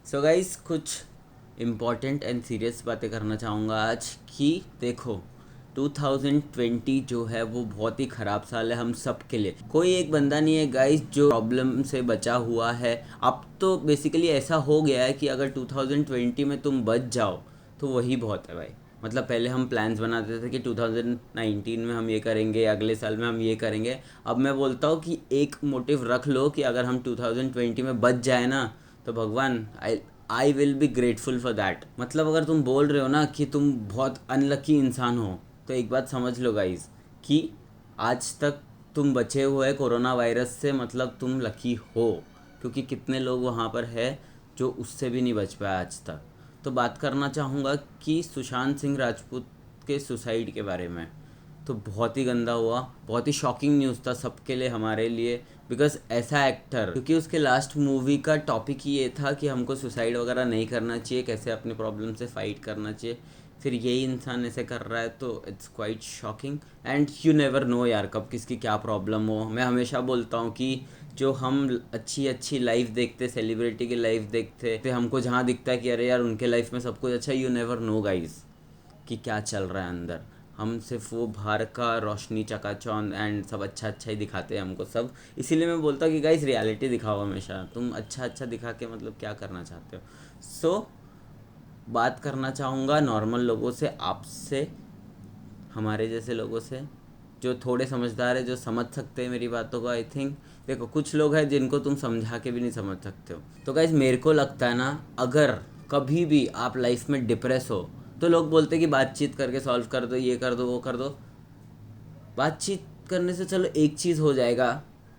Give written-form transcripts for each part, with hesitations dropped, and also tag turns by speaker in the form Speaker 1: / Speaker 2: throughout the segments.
Speaker 1: So guys कुछ important and serious बातें करना चाहूँगा आज कि देखो 2020 जो है वो बहुत ही ख़राब साल है हम सब के लिए। कोई एक बंदा नहीं है गाइस जो प्रॉब्लम से बचा हुआ है। अब तो बेसिकली ऐसा हो गया है कि अगर 2020 में तुम बच जाओ तो वही बहुत है भाई। मतलब पहले हम प्लान्स बनाते थे कि 2019 में हम ये करेंगे, अगले साल में हम ये करेंगे। अब मैं बोलता हूँ कि एक मोटिव रख लो कि अगर हम 2020 में बच जाए ना तो भगवान I will be grateful for that. मतलब अगर तुम बोल रहे हो ना कि तुम बहुत अनलकी इंसान हो तो एक बात समझ लो गाइज कि आज तक तुम बचे हुए कोरोना वायरस से, मतलब तुम लकी हो। क्योंकि कितने लोग वहाँ पर है जो उससे भी नहीं बच पाए आज तक। तो बात करना चाहूँगा कि सुशांत सिंह राजपूत के सुसाइड के बारे में। तो बहुत ही गंदा हुआ, बहुत ही शॉकिंग न्यूज़ था सबके लिए, हमारे लिए। बिकॉज ऐसा एक्टर, क्योंकि उसके लास्ट मूवी का टॉपिक ही ये था कि हमको सुसाइड वगैरह नहीं करना चाहिए, कैसे अपने प्रॉब्लम से फाइट करना चाहिए। फिर यही इंसान ऐसे कर रहा है तो it's quite shocking. And you never know यार कब किसकी क्या प्रॉब्लम हो। मैं हमेशा बोलता हूँ कि जो हम अच्छी अच्छी लाइफ देखते, सेलिब्रिटी की लाइफ देखते तो हमको जहाँ दिखता है कि अरे यार उनके लाइफ में सब कुछ अच्छा, यू नेवर नो गाइज कि क्या चल रहा है अंदर। हम सिर्फ वो बाहर का रोशनी चकाचौंध एंड सब अच्छा अच्छा ही दिखाते हैं हमको सब। इसीलिए मैं बोलता हूँ कि गाइस रियलिटी दिखाओ हमेशा। तुम अच्छा अच्छा दिखा के मतलब क्या करना चाहते हो। बात करना चाहूँगा नॉर्मल लोगों से, आपसे, हमारे जैसे लोगों से जो थोड़े समझदार है, जो समझ सकते हैं मेरी बातों को। आई थिंक देखो कुछ लोग हैं जिनको तुम समझा के भी नहीं समझ सकते हो। तो गाइज मेरे को लगता है ना, अगर कभी भी आप लाइफ में डिप्रेस हो तो लोग बोलते हैं कि बातचीत करके सॉल्व कर दो, ये कर दो, वो कर दो। बातचीत करने से चलो एक चीज़ हो जाएगा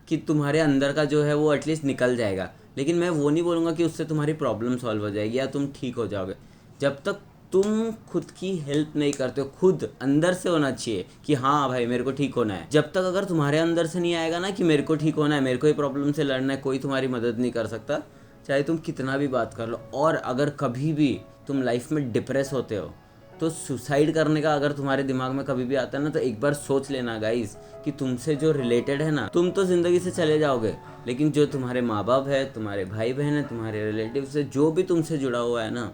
Speaker 1: कि तुम्हारे अंदर का जो है वो एटलीस्ट निकल जाएगा। लेकिन मैं वो नहीं बोलूँगा कि उससे तुम्हारी प्रॉब्लम सॉल्व हो जाएगी या तुम ठीक हो जाओगे। जब तक तुम खुद की हेल्प नहीं करते हो, खुद अंदर से होना चाहिए कि हाँ भाई मेरे को ठीक होना है। जब तक अगर तुम्हारे अंदर से नहीं आएगा ना कि मेरे को ठीक होना है, मेरे को ही प्रॉब्लम से लड़ना है, कोई तुम्हारी मदद नहीं कर सकता, चाहे तुम कितना भी बात कर लो। और अगर कभी भी तुम लाइफ में डिप्रेस होते हो तो सुसाइड करने का अगर तुम्हारे दिमाग में कभी भी आता है ना तो एक बार सोच लेना गाइस कि तुमसे जो रिलेटेड है ना, तुम तो ज़िंदगी से चले जाओगे, लेकिन जो तुम्हारे माँ बाप है, तुम्हारे भाई बहन है, तुम्हारे रिलेटिव से जो भी तुमसे जुड़ा हुआ है ना।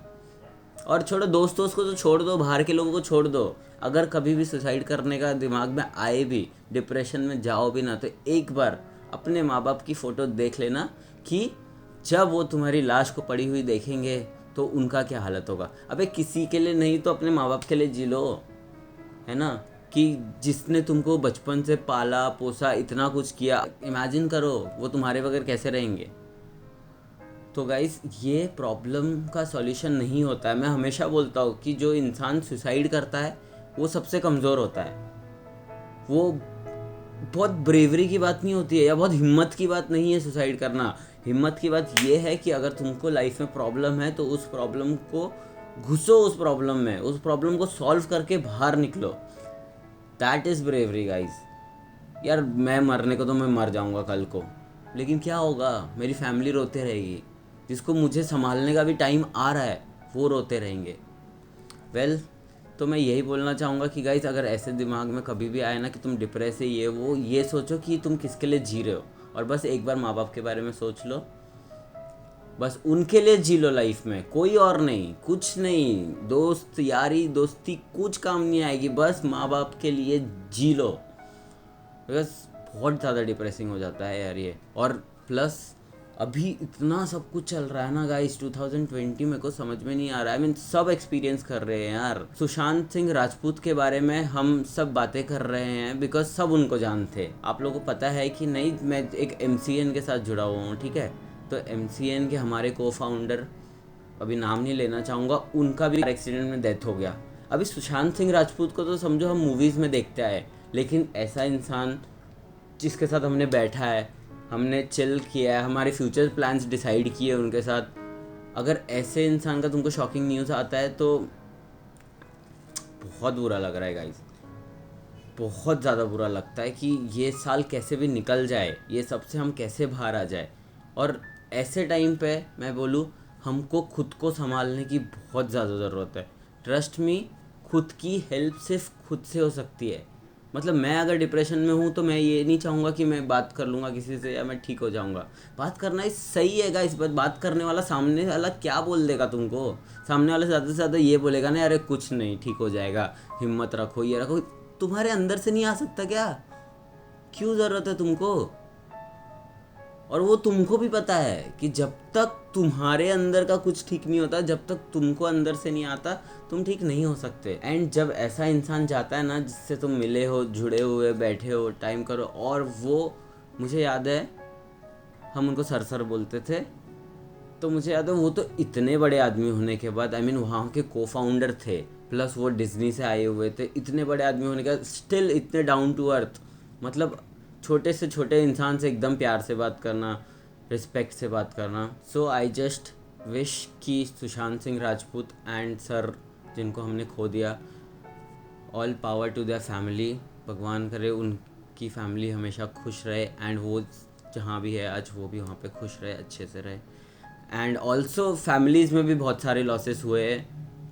Speaker 1: और छोड़ो दोस्तों को तो छोड़ दो, बाहर के लोगों को छोड़ दो। अगर कभी भी सुसाइड करने का दिमाग में आए भी, डिप्रेशन में जाओ भी ना, तो एक बार अपने माँ बाप की फ़ोटो देख लेना कि जब वो तुम्हारी लाश को पड़ी हुई देखेंगे तो उनका क्या हालत होगा। अबे किसी के लिए नहीं तो अपने माँ बाप के लिए जी लो, है ना। कि जिसने तुमको बचपन से पाला पोसा, इतना कुछ किया, इमेजिन करो वो तुम्हारे बगैर कैसे रहेंगे। तो गाइस ये प्रॉब्लम का सॉल्यूशन नहीं होता है। मैं हमेशा बोलता हूँ कि जो इंसान सुसाइड करता है वो सबसे कमज़ोर होता है। वो बहुत ब्रेवरी की बात नहीं होती है या बहुत हिम्मत की बात नहीं है सुसाइड करना। हिम्मत की बात ये है कि अगर तुमको लाइफ में प्रॉब्लम है तो उस प्रॉब्लम को घुसो, उस प्रॉब्लम में, उस प्रॉब्लम को सॉल्व करके बाहर निकलो। That is bravery guys. यार मैं मरने को तो मैं मर जाऊंगा कल को, लेकिन क्या होगा, मेरी फैमिली रोते रहेगी। जिसको मुझे संभालने का भी टाइम आ रहा है वो रोते रहेंगे। वेल तो मैं यही बोलना चाहूँगा कि गाइस अगर ऐसे दिमाग में कभी भी आए ना कि तुम डिप्रेस है, ये वो, ये सोचो कि तुम किसके लिए जी रहे हो। और बस एक बार माँ बाप के बारे में सोच लो, बस उनके लिए जी लो लाइफ में, कोई और नहीं, कुछ नहीं। दोस्त यारी दोस्ती कुछ काम नहीं आएगी, बस माँ बाप के लिए जी लो। बस बहुत ज़्यादा डिप्रेसिंग हो जाता है यार ये। और प्लस अभी इतना सब कुछ चल रहा है ना गाइस 2020 में, को समझ में नहीं आ रहा है। सब एक्सपीरियंस कर रहे हैं यार। सुशांत सिंह राजपूत के बारे में हम सब बातें कर रहे हैं बिकॉज सब उनको जानते। आप लोगों को पता है कि नहीं, मैं एक MCN के साथ जुड़ा हुआ हूँ, ठीक है। तो MCN के हमारे को फाउंडर, अभी नाम नहीं लेना चाहूँगा, उनका भी एक्सीडेंट में डेथ हो गया। अभी सुशांत सिंह राजपूत को तो समझो हम मूवीज़ में देखते आए, लेकिन ऐसा इंसान जिसके साथ हमने बैठा है, हमने चिल किया है, हमारे फ्यूचर प्लान्स डिसाइड किए उनके साथ, अगर ऐसे इंसान का तुमको शॉकिंग न्यूज़ आता है तो बहुत बुरा लग रहा है गाइस। बहुत ज़्यादा बुरा लगता है कि ये साल कैसे भी निकल जाए, ये सबसे हम कैसे बाहर आ जाए। और ऐसे टाइम पे मैं बोलूँ हमको खुद को संभालने की बहुत ज़्यादा ज़रूरत है। ट्रस्ट मी, खुद की हेल्प सिर्फ खुद से हो सकती है। मतलब मैं अगर डिप्रेशन में हूँ तो मैं ये नहीं चाहूँगा कि मैं बात कर लूँगा किसी से या मैं ठीक हो जाऊँगा। बात करना इस सही है गाइस, बट बात करने वाला सामने वाला क्या बोल देगा तुमको? सामने वाले ज़्यादा से ज़्यादा ये बोलेगा ना, अरे कुछ नहीं, ठीक हो जाएगा, हिम्मत रखो, ये रखो। तुम्हारे अंदर से नहीं आ सकता क्या? क्यों ज़रूरत है तुमको? और वो तुमको भी पता है कि जब तक तुम्हारे अंदर का कुछ ठीक नहीं होता, जब तक तुमको अंदर से नहीं आता, तुम ठीक नहीं हो सकते। एंड जब ऐसा इंसान जाता है ना जिससे तुम मिले हो, जुड़े हुए, बैठे हो, टाइम करो, और वो, मुझे याद है हम उनको सर बोलते थे, तो मुझे याद है वो तो इतने बड़े आदमी होने के बाद, आई मीन वहाँ के को फाउंडर थे, प्लस वो डिज्नी से आए हुए थे, इतने बड़े आदमी होने के बाद स्टिल इतने डाउन टू अर्थ, मतलब छोटे से छोटे इंसान से एकदम प्यार से बात करना, रिस्पेक्ट से बात करना। सो आई जस्ट विश कि सुशांत सिंह राजपूत एंड सर जिनको हमने खो दिया, all power to their family. भगवान करे उनकी फैमिली हमेशा खुश रहे, एंड वो जहाँ भी है आज वो भी वहाँ पे खुश रहे, अच्छे से रहे। एंड ऑल्सो फैमिलीज़ में भी बहुत सारे लॉसेस हुए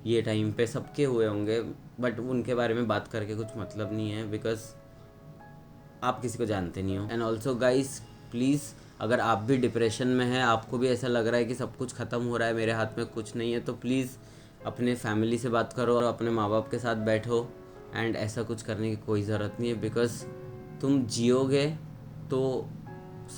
Speaker 1: ये टाइम पे, सबके हुए होंगे, बट उनके बारे में बात करके कुछ मतलब नहीं है, बिकॉज आप किसी को जानते नहीं हो। एंड ऑल्सो गाइस, प्लीज़, अगर आप भी डिप्रेशन में हैं, आपको भी ऐसा लग रहा है कि सब कुछ ख़त्म हो रहा है, मेरे हाथ में कुछ नहीं है, तो प्लीज़ अपने फैमिली से बात करो और अपने माँ बाप के साथ बैठो। एंड ऐसा कुछ करने की कोई ज़रूरत नहीं है, बिकॉज तुम जियोगे तो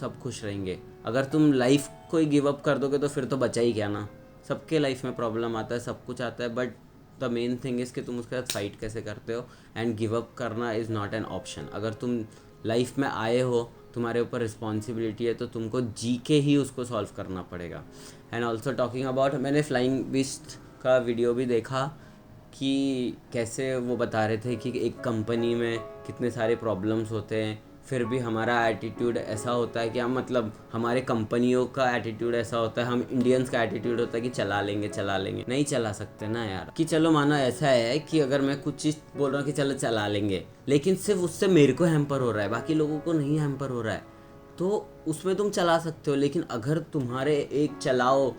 Speaker 1: सब खुश रहेंगे। अगर तुम लाइफ को ही गिव अप कर दोगे तो फिर तो बचा ही क्या ना। सबके लाइफ में प्रॉब्लम आता है, सब कुछ आता है, but the main thing is कि तुम उसके साथ फाइट कैसे करते हो। एंड गिव अप करना इज़ नॉट एन ऑप्शन। अगर तुम लाइफ में आए हो, तुम्हारे ऊपर रिस्पॉन्सिबिलिटी है, तो तुमको जी के ही उसको सॉल्व करना पड़ेगा। एंड ऑल्सो टॉकिंग अबाउट, मैंने फ्लाइंग बीस्ट का वीडियो भी देखा कि कैसे वो बता रहे थे कि एक कंपनी में कितने सारे प्रॉब्लम्स होते हैं, फिर भी हमारा एटीट्यूड ऐसा होता है कि हम, मतलब हमारे कंपनियों का एटीट्यूड ऐसा होता है, हम इंडियंस का एटीट्यूड होता है कि चला लेंगे चला लेंगे। नहीं चला सकते ना यार। कि चलो मानो ऐसा है कि अगर मैं कुछ चीज़ बोल रहा हूँ कि चलो चला लेंगे, लेकिन सिर्फ उससे मेरे को हैम्पर हो रहा है, बाकी लोगों को नहीं हैम्पर हो रहा है, तो उसमें तुम चला सकते हो। लेकिन अगर तुम्हारे एक चलाओ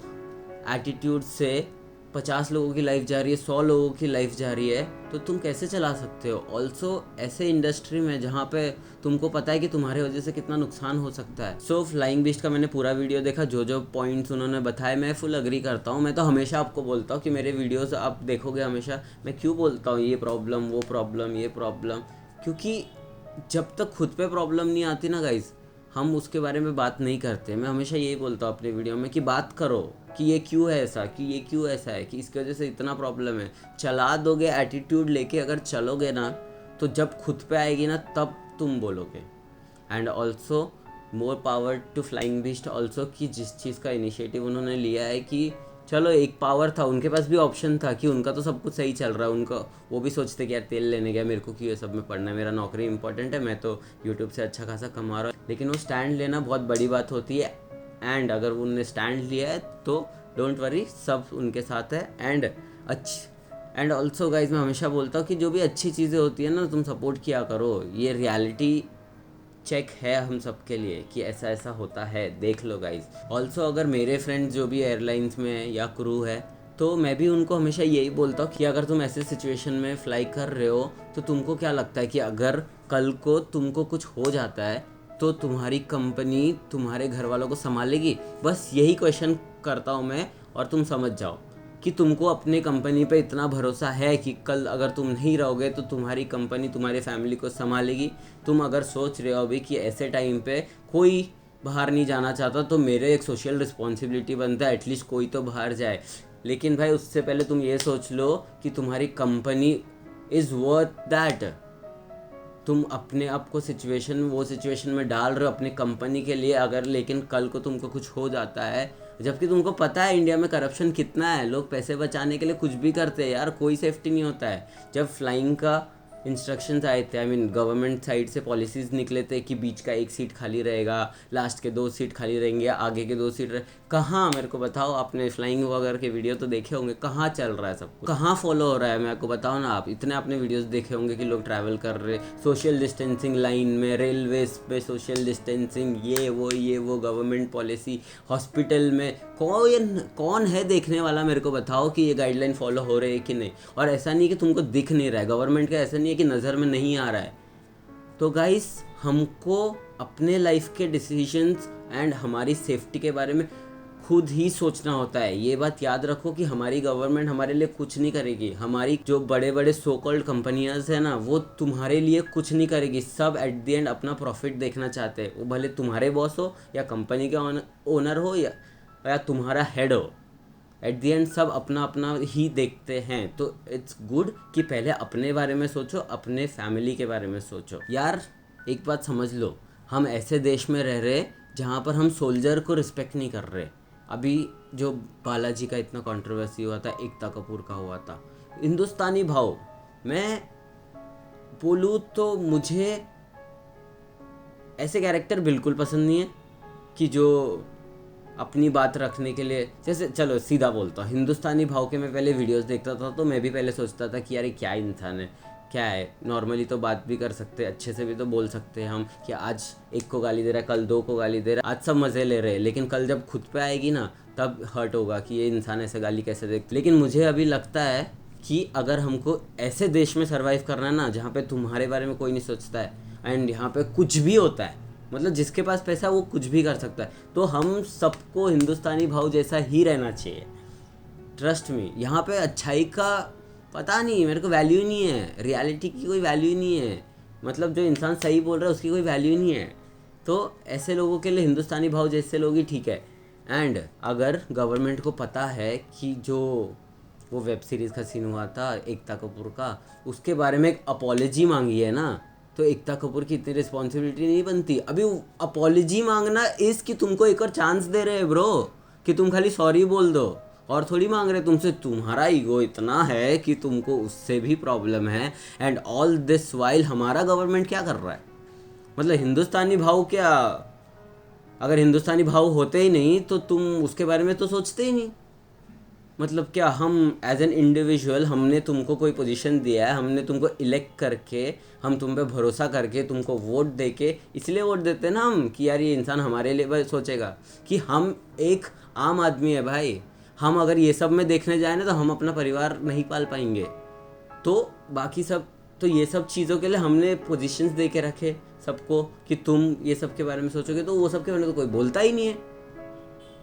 Speaker 1: एटीट्यूड से 50 लोगों की लाइफ जा रही है, 100 लोगों की लाइफ जा रही है, तो तुम कैसे चला सकते हो? ऑल्सो ऐसे इंडस्ट्री में जहाँ पे तुमको पता है कि तुम्हारे वजह से कितना नुकसान हो सकता है। सो फ्लाइंग बीस्ट का मैंने पूरा वीडियो देखा, जो जो पॉइंट्स उन्होंने बताए मैं फुल अग्री करता हूँ। मैं तो हमेशा आपको बोलता हूँ कि मेरे वीडियोज़ आप देखोगे हमेशा, मैं क्यों बोलता हूँ ये प्रॉब्लम, वो प्रॉब्लम, ये प्रॉब्लम, क्योंकि जब तक खुद पे प्रॉब्लम नहीं आती ना गाइज, हम उसके बारे में बात नहीं करते। मैं हमेशा यही बोलता हूँ अपने वीडियो में कि बात करो कि ये क्यों है ऐसा, कि ये क्यों ऐसा है, कि इसकी वजह से इतना प्रॉब्लम है। चला दोगे एटीट्यूड लेके, अगर चलोगे ना, तो जब खुद पे आएगी ना तब तुम बोलोगे। And also more power to flying beast also, कि जिस चीज़ का इनिशिएटिव उन्होंने लिया है, कि चलो एक पावर था, उनके पास भी ऑप्शन था कि उनका तो सब कुछ सही चल रहा है, उनका वो भी सोचते कि यार तेल लेने गया, मेरे को क्यों ये सब में पढ़ना है, मेरा नौकरी इंपॉर्टेंट है, मैं तो यूट्यूब से अच्छा खासा कमा रहा हूँ। लेकिन वो स्टैंड लेना बहुत बड़ी बात होती है। एंड अगर उन्होंने स्टैंड लिया है तो डोंट वरी, सब उनके साथ है। एंड ऑल्सो गाइज, मैं हमेशा बोलता हूँ कि जो भी अच्छी चीज़ें होती है ना, तुम सपोर्ट किया करो। ये रियलिटी चेक है हम सब के लिए कि ऐसा ऐसा होता है, देख लो गाइज। ऑल्सो अगर मेरे फ्रेंड्स जो भी एयरलाइंस में है या क्रू है, तो मैं भी उनको हमेशा यही बोलता हूँ कि अगर तुम ऐसे सिचुएशन में फ्लाई कर रहे हो, तो तुमको क्या लगता है कि अगर कल को तुमको कुछ हो जाता है तो तुम्हारी कंपनी तुम्हारे घर वालों को संभालेगी? बस यही क्वेश्चन करता हूँ मैं, और तुम समझ जाओ कि तुमको अपने कंपनी पे इतना भरोसा है कि कल अगर तुम नहीं रहोगे तो तुम्हारी कंपनी तुम्हारी फैमिली को संभालेगी। तुम अगर सोच रहे हो अभी कि ऐसे टाइम पे कोई बाहर नहीं जाना चाहता, तो मेरे एक सोशल रिस्पॉन्सिबिलिटी बनता है एटलीस्ट कोई तो बाहर जाए। लेकिन भाई उससे पहले तुम ये सोच लो कि तुम्हारी कंपनी इज़ वर्थ दैट। तुम अपने आप को वो सिचुएशन में डाल रहे हो अपनी कंपनी के लिए, अगर लेकिन कल को तुमको कुछ हो जाता है, जबकि तुमको पता है इंडिया में करप्शन कितना है, लोग पैसे बचाने के लिए कुछ भी करते हैं यार, कोई सेफ्टी नहीं होता है। जब फ्लाइंग का इंस्ट्रक्शंस आए थे, आई मीन गवर्नमेंट साइड से पॉलिसीज़ निकले थे कि बीच का एक सीट खाली रहेगा, लास्ट के 2 सीट खाली रहेंगे, आगे के 2 सीट कहाँ, मेरे को बताओ। आपने फ्लाइंग वगैरह के वीडियो तो देखे होंगे, कहाँ चल रहा है सब कुछ, कहाँ फॉलो हो रहा है, मेरे को बताओ ना। आप इतने आपने वीडियोस देखे होंगे कि लोग ट्रैवल कर रहे सोशल डिस्टेंसिंग लाइन में, रेलवेज पे सोशल डिस्टेंसिंग, ये वो गवर्नमेंट पॉलिसी, हॉस्पिटल में कौन है देखने वाला, मेरे को बताओ कि ये गाइडलाइन फॉलो हो रही है कि नहीं। और ऐसा नहीं कि तुमको दिख नहीं रहा है, गवर्नमेंट का ऐसा नहीं है कि नज़र में नहीं आ रहा है, तो गाइस हमको अपने लाइफ के डिसीजंस एंड हमारी सेफ्टी के बारे में खुद ही सोचना होता है। ये बात याद रखो कि हमारी गवर्नमेंट हमारे लिए कुछ नहीं करेगी। हमारी जो बड़े बड़े सो कॉल्ड कंपनियाज है ना, वो तुम्हारे लिए कुछ नहीं करेगी। सब एट द एंड अपना प्रॉफिट देखना चाहते हैं। वो भले तुम्हारे बॉस हो या कंपनी के ओनर हो या तुम्हारा हेड हो, एट द एंड सब अपना अपना ही देखते हैं। तो इट्स गुड कि पहले अपने बारे में सोचो, अपने फैमिली के बारे में सोचो। यार एक बात समझ लो, हम ऐसे देश में रह रहे जहाँ पर हम सोल्जर को रिस्पेक्ट नहीं कर रहे। अभी जो बालाजी का इतना कंट्रोवर्सी हुआ था, एकता कपूर का हुआ था, हिंदुस्तानी भाव, मैं बोलूँ तो मुझे ऐसे कैरेक्टर बिल्कुल पसंद नहीं है कि जो अपनी बात रखने के लिए, जैसे चलो सीधा बोलता हूँ, हिंदुस्तानी भाव के मैं पहले वीडियोस देखता था तो मैं भी पहले सोचता था कि यार ये क्या इंसान है, क्या है। नॉर्मली तो बात भी कर सकते, अच्छे से भी तो बोल सकते हैं हम कि आज एक को गाली दे रहा है, कल दो को गाली दे रहा है, आज सब मज़े ले रहे हैं, लेकिन कल जब खुद पे आएगी ना तब हर्ट होगा कि ये इंसान ऐसे गाली कैसे देख। लेकिन मुझे अभी लगता है कि अगर हमको ऐसे देश में सर्वाइव करना है ना, जहाँ पे तुम्हारे बारे में कोई नहीं सोचता है एंड यहाँ पे कुछ भी होता है, मतलब जिसके पास पैसा वो कुछ भी कर सकता है, तो हम सबको हिंदुस्तानी भाव जैसा ही रहना चाहिए। ट्रस्ट मी, यहाँ पे अच्छाई का पता नहीं, मेरे को वैल्यू ही नहीं है, रियलिटी की कोई वैल्यू ही नहीं है। मतलब जो इंसान सही बोल रहा है उसकी कोई वैल्यू ही नहीं है। तो ऐसे लोगों के लिए हिंदुस्तानी भाव जैसे लोग ही ठीक है। एंड अगर गवर्नमेंट को पता है कि जो वो वेब सीरीज़ का सीन हुआ था एकता कपूर का, उसके बारे में एक अपॉलॉजी मांगी है ना, तो एकता कपूर की इतनी रिस्पॉन्सिबिलिटी नहीं बनती। अभी अपॉलॉजी मांगना इस कि तुमको एक और चांस दे रहे हैं ब्रो, कि तुम खाली सॉरी बोल दो, और थोड़ी मांग रहे तुमसे। तुम्हारा ईगो इतना है कि तुमको उससे भी प्रॉब्लम है। एंड ऑल दिस वाइल हमारा गवर्नमेंट क्या कर रहा है, मतलब हिंदुस्तानी भाव क्या, अगर हिंदुस्तानी भाव होते ही नहीं तो तुम उसके बारे में तो सोचते ही नहीं। मतलब क्या हम एज एन इंडिविजुअल, हमने तुमको कोई पोजीशन दिया है, हमने तुमको इलेक्ट करके, हम तुम पे भरोसा करके तुमको वोट दे के, इसलिए वोट देते हैं ना हम कि यार ये इंसान हमारे लिए सोचेगा। कि हम एक आम आदमी है भाई, हम अगर ये सब में देखने जाए ना तो हम अपना परिवार नहीं पाल पाएंगे। तो बाकी सब, तो ये सब चीज़ों के लिए हमने पोजीशंस दे के रखे सबको कि तुम ये सब के बारे में सोचोगे, तो वो सब के बारे में तो कोई बोलता ही नहीं है।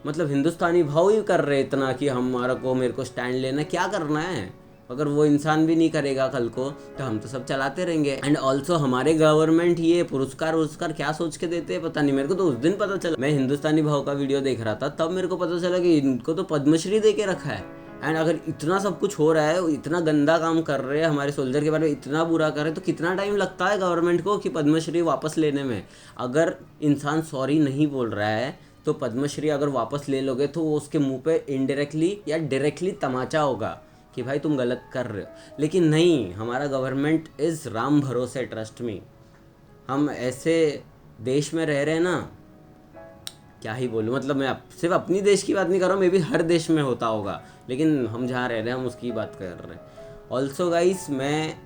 Speaker 1: मतलब हिंदुस्तानी भाव ही कर रहे इतना कि हमारा को मेरे को स्टैंड लेना, क्या करना है। अगर वो इंसान भी नहीं करेगा कल को तो हम तो सब चलाते रहेंगे। एंड ऑल्सो हमारे गवर्नमेंट ये पुरस्कार क्या सोच के देते हैं पता नहीं। मेरे को तो उस दिन पता चला, मैं हिंदुस्तानी भाव का वीडियो देख रहा था, तब मेरे को पता चला कि इनको तो पद्मश्री दे के रखा है। एंड अगर इतना सब कुछ हो रहा है, इतना गंदा काम कर रहे हैं, हमारे सोल्जर के बारे में इतना बुरा कर रहे हैं, तो कितना टाइम लगता है गवर्नमेंट को कि पद्मश्री वापस लेने में। अगर इंसान सॉरी नहीं बोल रहा है तो पद्मश्री अगर वापस ले लोगे तो वो उसके मुंह पे इनडायरेक्टली या डायरेक्टली तमाचा होगा कि भाई तुम गलत कर रहे हो। लेकिन नहीं, हमारा गवर्नमेंट इज़ राम भरोसे, ट्रस्ट मी। हम ऐसे देश में रह रहे हैं ना, क्या ही बोलूँ। मतलब मैं सिर्फ अपनी देश की बात नहीं कर रहा हूँ, मे भी हर देश में होता होगा, लेकिन हम जहाँ रह रहे हैं हम उसकी बात कर रहे हैं। ऑल्सो गाइस, मैं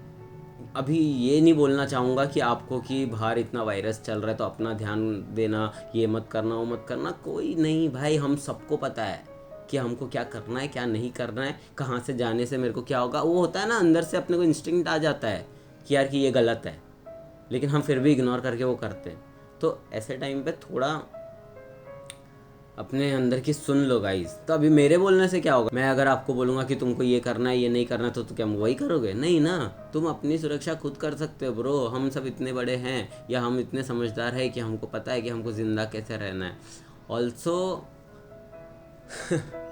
Speaker 1: अभी ये नहीं बोलना चाहूँगा कि आपको कि बाहर इतना वायरस चल रहा है तो अपना ध्यान देना, ये मत करना वो मत करना, कोई नहीं भाई। हम सबको पता है कि हमको क्या करना है क्या नहीं करना है, कहाँ से जाने से मेरे को क्या होगा। वो होता है ना, अंदर से अपने को इंस्टिंक्ट आ जाता है कि यार कि ये गलत है, लेकिन हम फिर भी इग्नोर करके वो करते हैं। तो ऐसे टाइम पे थोड़ा अपने अंदर की सुन लो गाइस। तो अभी मेरे बोलने से क्या होगा, मैं अगर आपको बोलूँगा कि तुमको ये करना है ये नहीं करना है तो क्या वही करोगे? नहीं ना, तुम अपनी सुरक्षा खुद कर सकते हो ब्रो। हम सब इतने बड़े हैं या हम इतने समझदार हैं कि हमको पता है कि हमको ज़िंदा कैसे रहना है। ऑल्सो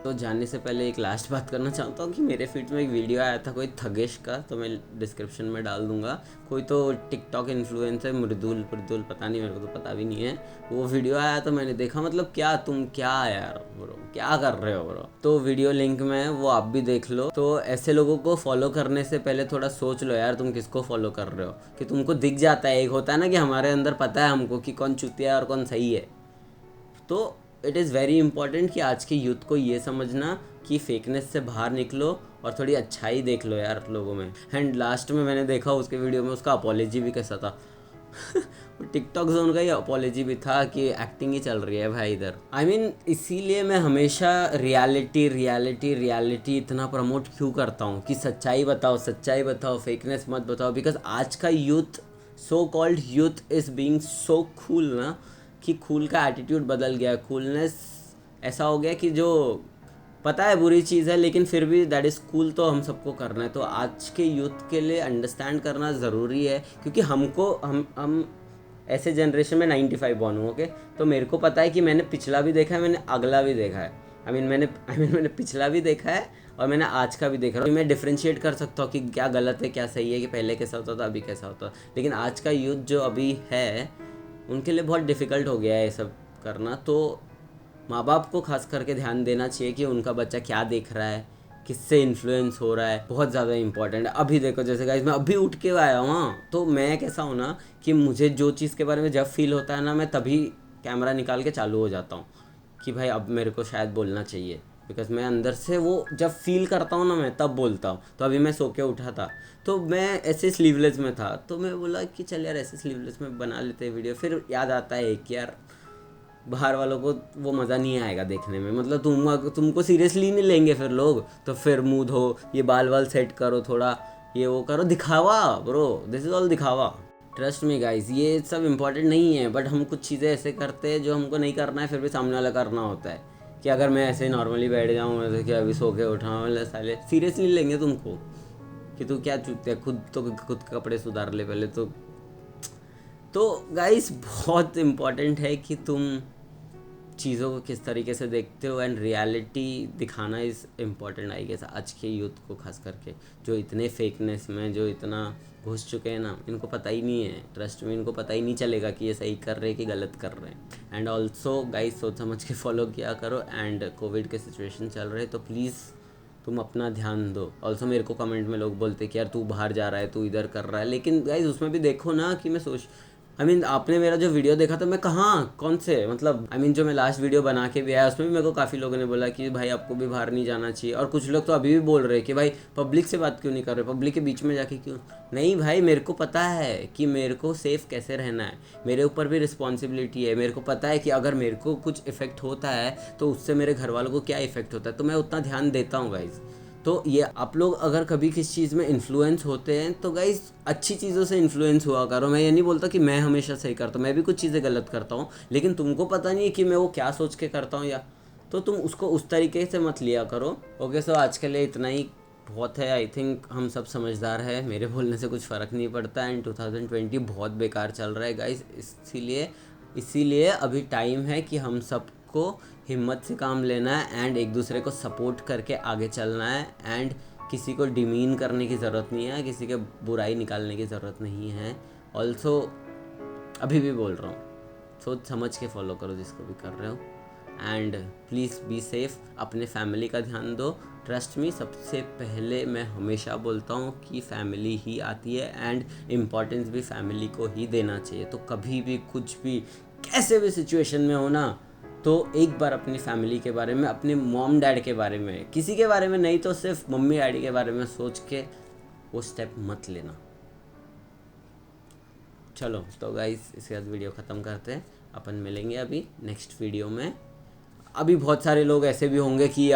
Speaker 1: तो जाने से पहले एक लास्ट बात करना चाहता हूँ कि मेरे फीड में एक वीडियो आया था कोई थगेश का, तो मैं डिस्क्रिप्शन में डाल दूंगा। कोई तो टिकटॉक इन्फ्लुएंसर मृदुल पता नहीं, मेरे को तो पता भी नहीं है। वो वीडियो आया तो मैंने देखा, मतलब क्या तुम क्या यार ब्रो क्या कर रहे हो ब्रो। तो वीडियो लिंक में है, वो आप भी देख लो। तो ऐसे लोगों को फॉलो करने से पहले थोड़ा सोच लो यार तुम किसको फॉलो कर रहे हो, कि तुमको दिख जाता है। एक होता है ना कि हमारे अंदर पता है हमको कि कौन चुतिया है और कौन सही है। तो इट इज़ वेरी इंपॉर्टेंट कि आज के यूथ को ये समझना कि फेकनेस से बाहर निकलो और थोड़ी अच्छाई देख लो यार लोगों में। एंड लास्ट में मैंने देखा उसके वीडियो में उसका अपॉलॉजी भी कैसा था टिकटॉक जोन का ही अपॉलॉजी भी था कि एक्टिंग ही चल रही है भाई इधर। आई मीन इसीलिए मैं हमेशा रियलिटी इतना प्रमोट क्यों करता हूँ कि सच्चाई बताओ, फेकनेस मत बताओ। बिकॉज आज का youth so called youth is being so cool ना, कि कूल का एटीट्यूड बदल गया। कूलनेस ऐसा हो गया कि जो पता है बुरी चीज़ है लेकिन फिर भी दैट इज़ कूल, तो हम सबको करना है। तो आज के यूथ के लिए अंडरस्टैंड करना ज़रूरी है, क्योंकि हम ऐसे जनरेशन में 95 बॉर्न हूँ, ओके। तो मेरे को पता है कि मैंने पिछला भी देखा है, मैंने अगला भी देखा है। मैंने पिछला भी देखा है और मैंने आज का भी देखा है। तो मैं डिफ्रेंशिएट कर सकता हूँ कि क्या गलत है क्या सही है, कि पहले कैसा होता था अभी कैसा होता है। लेकिन आज का यूथ जो अभी है उनके लिए बहुत डिफ़िकल्ट हो गया है ये सब करना। तो माँ बाप को खास करके ध्यान देना चाहिए कि उनका बच्चा क्या देख रहा है, किससे इन्फ्लुएंस हो रहा है, बहुत ज़्यादा इंपॉर्टेंट है। अभी देखो जैसे गाइस मैं अभी उठ के आया हूँ, हाँ, तो मैं कैसा हूँ ना कि मुझे जो चीज़ के बारे में जब फील होता है ना, मैं तभी कैमरा निकाल के चालू हो जाता हूँ कि भाई अब मेरे को शायद बोलना चाहिए, बिकॉज मैं अंदर से वो जब फील करता हूँ ना मैं तब बोलता हूँ। तो अभी मैं सो के उठा था तो मैं ऐसे स्लीवलेस में था, तो मैं बोला कि चल यार ऐसे स्लीवलेस में बना लेते हैं वीडियो। फिर याद आता है कि यार बाहर वालों को वो मज़ा नहीं आएगा देखने में, मतलब तुमको सीरियसली नहीं लेंगे फिर लोग। तो फिर मुँह धो, ये बाल वाल सेट करो थोड़ा, ये वो करो, दिखावा ब्रो, दिस इज़ ऑल दिखावा। ट्रस्ट मी गाइस, ये सब इंपॉर्टेंट नहीं है, बट हम कुछ चीज़ें ऐसे करते हैं जो हमको नहीं करना है, फिर भी सामने वाला करना होता है। कि अगर मैं ऐसे नॉर्मली बैठ जाऊँ ऐसे कि अभी सो के उठा, मतलब साले सीरियसली लेंगे तुमको कि तू क्या चूकते है, खुद कपड़े सुधार ले पहले तो गाइस बहुत इम्पॉर्टेंट है कि तुम चीज़ों को किस तरीके से देखते हो, एंड रियलिटी दिखाना इज़ इम्पॉर्टेंट आई गेस आज के यूथ को, खास करके जो इतने फेकनेस में जो इतना घुस चुके हैं ना, इनको पता ही नहीं है। ट्रस्ट में इनको पता ही नहीं चलेगा कि ये सही कर रहे हैं कि गलत कर रहे हैं। एंड ऑल्सो गाइस सोच समझ के फॉलो किया करो। एंड कोविड के सिचुएशन चल रहे तो प्लीज़ तुम अपना ध्यान दो। ऑल्सो मेरे को कमेंट में लोग बोलते कि यार तू बाहर जा रहा है, तू इधर कर रहा है, लेकिन गाइज उसमें भी देखो ना कि मैं सोच आपने मेरा जो वीडियो देखा था, मैं कहाँ कौन से मतलब जो मैं लास्ट वीडियो बना के भी आया उसमें भी मेरे को काफ़ी लोगों ने बोला कि भाई आपको भी बाहर नहीं जाना चाहिए। और कुछ लोग तो अभी भी बोल रहे हैं कि भाई पब्लिक से बात क्यों नहीं कर रहे, पब्लिक के बीच में जाके क्यों नहीं। भाई मेरे को पता है कि मेरे को सेफ़ कैसे रहना है, मेरे ऊपर भी रिस्पॉन्सिबिलिटी है। मेरे को पता है कि अगर मेरे को कुछ इफ़ेक्ट होता है तो उससे मेरे घर वालों को क्या इफ़ेक्ट होता है, तो मैं उतना ध्यान देता हूँ गाइज़। तो ये आप लोग अगर कभी किस चीज़ में इन्फ्लुएंस होते हैं तो गाइस अच्छी चीज़ों से इन्फ्लुएंस हुआ करो। मैं ये नहीं बोलता कि मैं हमेशा सही करता हूँ, मैं भी कुछ चीज़ें गलत करता हूँ, लेकिन तुमको पता नहीं है कि मैं वो क्या सोच के करता हूँ, या तो तुम उसको उस तरीके से मत लिया करो। ओके, सो आज के लिए इतना ही बहुत है। आई थिंक हम सब समझदार है, मेरे बोलने से कुछ फ़र्क नहीं पड़ता। एंड 2020 बहुत बेकार चल रहा है गाइस, इसीलिए अभी टाइम है कि हम सबको हिम्मत से काम लेना है एंड एक दूसरे को सपोर्ट करके आगे चलना है। एंड किसी को डिमीन करने की ज़रूरत नहीं है, किसी के बुराई निकालने की ज़रूरत नहीं है। ऑल्सो अभी भी बोल रहा हूँ, सोच समझ के फॉलो करो जिसको भी कर रहे हो। एंड प्लीज़ बी सेफ, अपने फैमिली का ध्यान दो। ट्रस्ट मी, सबसे पहले मैं हमेशा बोलता हूँ कि फैमिली ही आती है एंड इम्पॉर्टेंस भी फैमिली को ही देना चाहिए। तो कभी भी कुछ भी कैसे भी सिचुएशन में हो ना, तो एक बार अपनी फैमिली के बारे में, अपने मॉम डैड के बारे में, किसी के बारे में नहीं तो सिर्फ मम्मी डैडी के बारे में सोच के वो स्टेप मत लेना। चलो तो गाइस इसके बाद वीडियो ख़त्म करते हैं, अपन मिलेंगे अभी नेक्स्ट वीडियो में। अभी बहुत सारे लोग ऐसे भी होंगे कि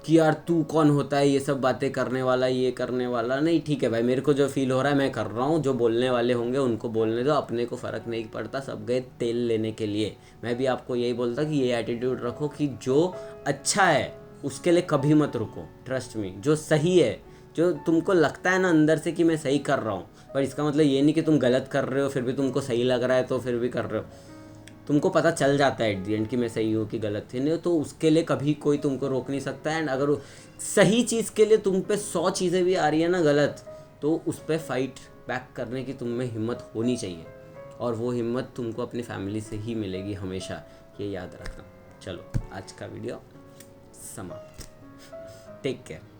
Speaker 1: यार तू कौन होता है ये सब बातें करने वाला, ये करने वाला। नहीं, ठीक है भाई, मेरे को जो फील हो रहा है मैं कर रहा हूँ। जो बोलने वाले होंगे उनको बोलने दो, अपने को फ़र्क नहीं पड़ता, सब गए तेल लेने के लिए। मैं भी आपको यही बोलता कि ये एटीट्यूड रखो कि जो अच्छा है उसके लिए कभी मत रुको। ट्रस्ट मी, जो सही है, जो तुमको लगता है ना अंदर से कि मैं सही कर रहा हूँ, पर इसका मतलब ये नहीं कि तुम गलत कर रहे हो फिर भी तुमको सही लग रहा है तो फिर भी कर रहे हो। तुमको पता चल जाता है एट दी एंड कि मैं सही हूँ कि गलत थी, नहीं तो उसके लिए कभी कोई तुमको रोक नहीं सकता। एंड अगर सही चीज़ के लिए तुम पे 100 चीज़ें भी आ रही है ना गलत, तो उस पर फाइट बैक करने की तुम में हिम्मत होनी चाहिए, और वो हिम्मत तुमको अपनी फैमिली से ही मिलेगी हमेशा, ये याद रखना। चलो आज का वीडियो समाप्त, टेक केयर।